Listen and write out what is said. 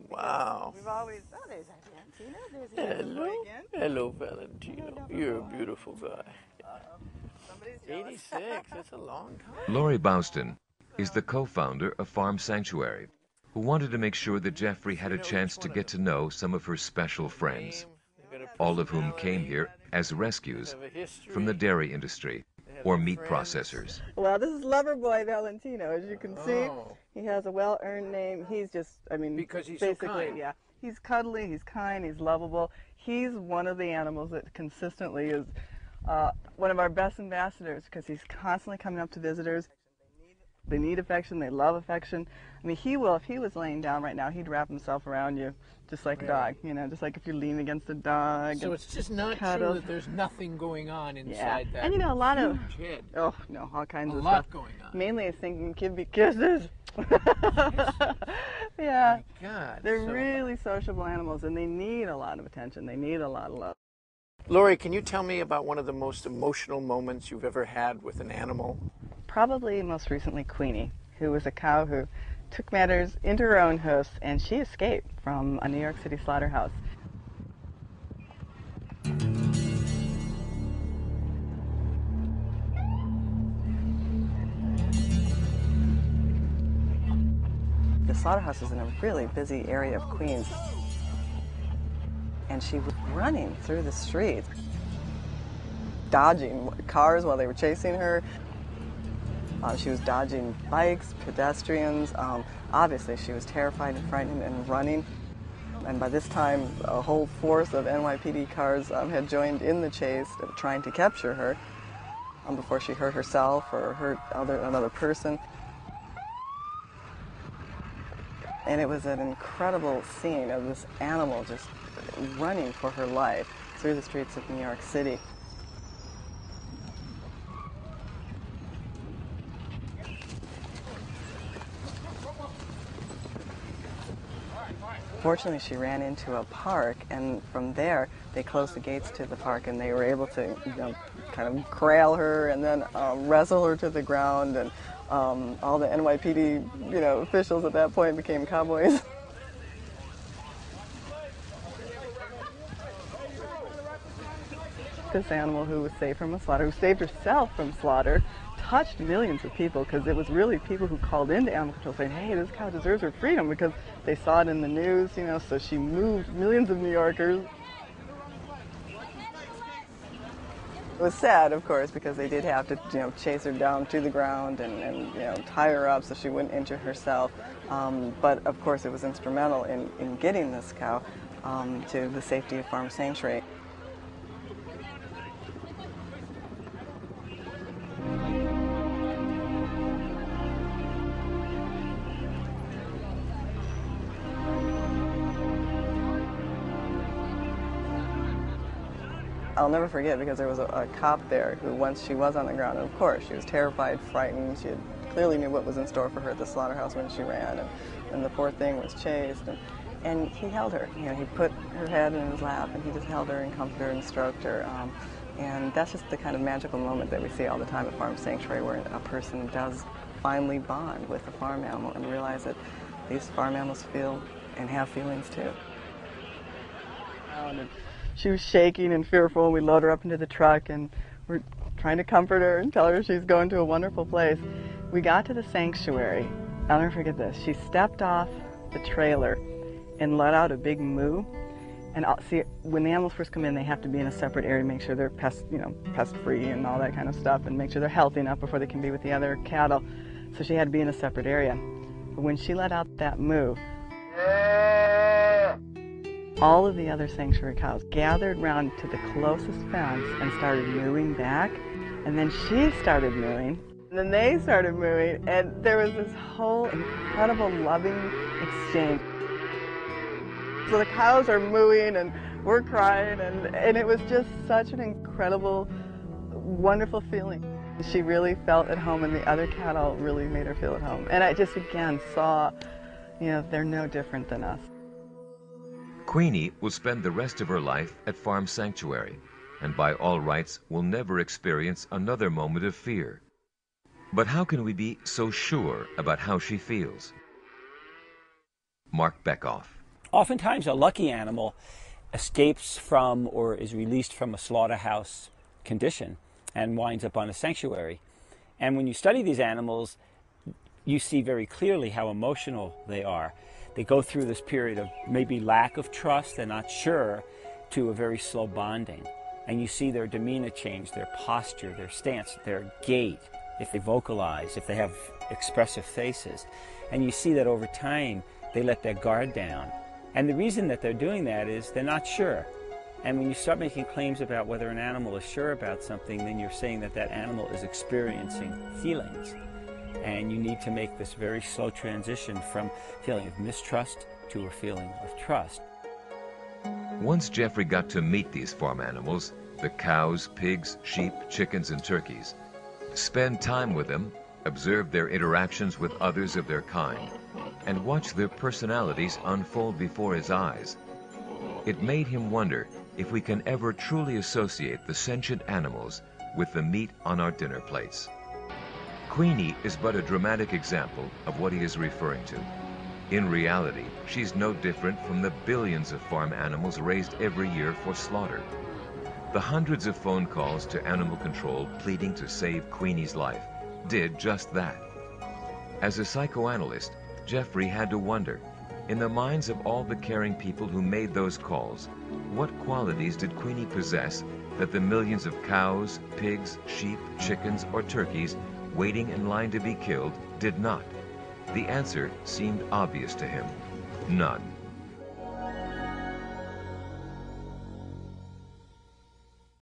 Wow. We've always, oh, there's Valentino, there's Hello. again. Hello, Valentino. You're a beautiful guy. Somebody's jealous. 86, that's a long time. Lori Bouston is the co-founder of Farm Sanctuary, who wanted to make sure that Jeffrey had a chance to get to know some of her special friends, all of whom came here as rescues from the dairy industry or meat processors. Well, this is Loverboy Valentino, as you can see. He has a well-earned name. He's just, I mean, Because he's so basically, kind. yeah. He's cuddly, he's kind, he's lovable. He's one of the animals that consistently is one of our best ambassadors because he's constantly coming up to visitors. They need affection, they love affection. I mean, he will, if he was laying down right now, he'd wrap himself around you just like a dog, you know, just like if you lean against a dog. So it's just not cuddle. true that there's nothing going on inside that. And you know, a lot of, huge head. oh no, all kinds A of lot stuff. going on. Mainly I think give me kisses. Yeah. My God. They're really sociable animals and they need a lot of attention. They need a lot of love. Lori, can you tell me about one of the most emotional moments you've ever had with an animal? Probably most recently Queenie, who was a cow who took matters into her own hoofs, and she escaped from a New York City slaughterhouse. The slaughterhouse is in a really busy area of Queens, and she was running through the streets, dodging cars while they were chasing her. She was dodging bikes, pedestrians. Obviously, she was terrified and frightened and running. And by this time, a whole force of NYPD cars had joined in the chase, trying to capture her before she hurt herself or hurt another person. And it was an incredible scene of this animal just running for her life through the streets of New York City. Fortunately, she ran into a park, and from there, they closed the gates to the park, and they were able to, you know, kind of corral her and then wrestle her to the ground, and all the NYPD, you know, officials at that point became cowboys. This animal who was saved from a slaughter, who saved herself from slaughter, touched millions of people because it was really people who called into animal control saying, hey, this cow deserves her freedom because they saw it in the news, you know, so she moved millions of New Yorkers. It was sad, of course, because they did have to, you know, chase her down to the ground and you know, tie her up so she wouldn't injure herself. But of course, it was instrumental in getting this cow to the safety of Farm Sanctuary. I'll never forget because there was a cop there who, once she was on the ground, and of course she was terrified, frightened. She clearly knew what was in store for her at the slaughterhouse when she ran, and the poor thing was chased. And he held her. You know, he put her head in his lap, and he just held her and comforted her and stroked her. And that's just the kind of magical moment that we see all the time at Farm Sanctuary, where a person does finally bond with a farm animal and realize that these farm animals feel and have feelings too. She was shaking and fearful, and we load her up into the truck, and we're trying to comfort her and tell her she's going to a wonderful place. We got to the sanctuary. I'll never forget this. She stepped off the trailer and let out a big moo. And see, when the animals first come in, they have to be in a separate area to make sure they're pest-free and all that kind of stuff, and make sure they're healthy enough before they can be with the other cattle. So she had to be in a separate area. But when she let out that moo, all of the other sanctuary cows gathered round to the closest fence and started mooing back. And then she started mooing. And then they started mooing. And there was this whole incredible loving exchange. So the cows are mooing and we're crying. And it was just such an incredible, wonderful feeling. She really felt at home, and the other cattle really made her feel at home. And I just, again, saw, you know, they're no different than us. Queenie will spend the rest of her life at Farm Sanctuary, and by all rights will never experience another moment of fear. But how can we be so sure about how she feels? Mark Beckoff. Oftentimes a lucky animal escapes from or is released from a slaughterhouse condition and winds up on a sanctuary. And when you study these animals, you see very clearly how emotional they are. They go through this period of maybe lack of trust, they're not sure, to a very slow bonding. And you see their demeanor change, their posture, their stance, their gait, if they vocalize, if they have expressive faces. And you see that over time, they let their guard down. And the reason that they're doing that is they're not sure. And when you start making claims about whether an animal is sure about something, then you're saying that that animal is experiencing feelings. And you need to make this very slow transition from feeling of mistrust to a feeling of trust. Once Jeffery got to meet these farm animals, the cows, pigs, sheep, chickens, and turkeys, spend time with them, observe their interactions with others of their kind, and watch their personalities unfold before his eyes, it made him wonder if we can ever truly associate the sentient animals with the meat on our dinner plates. Queenie is but a dramatic example of what he is referring to. In reality, she's no different from the billions of farm animals raised every year for slaughter. The hundreds of phone calls to animal control pleading to save Queenie's life did just that. As a psychoanalyst, Jeffery had to wonder, in the minds of all the caring people who made those calls, what qualities did Queenie possess that the millions of cows, pigs, sheep, chickens, or turkeys waiting in line to be killed did not? The answer seemed obvious to him: none.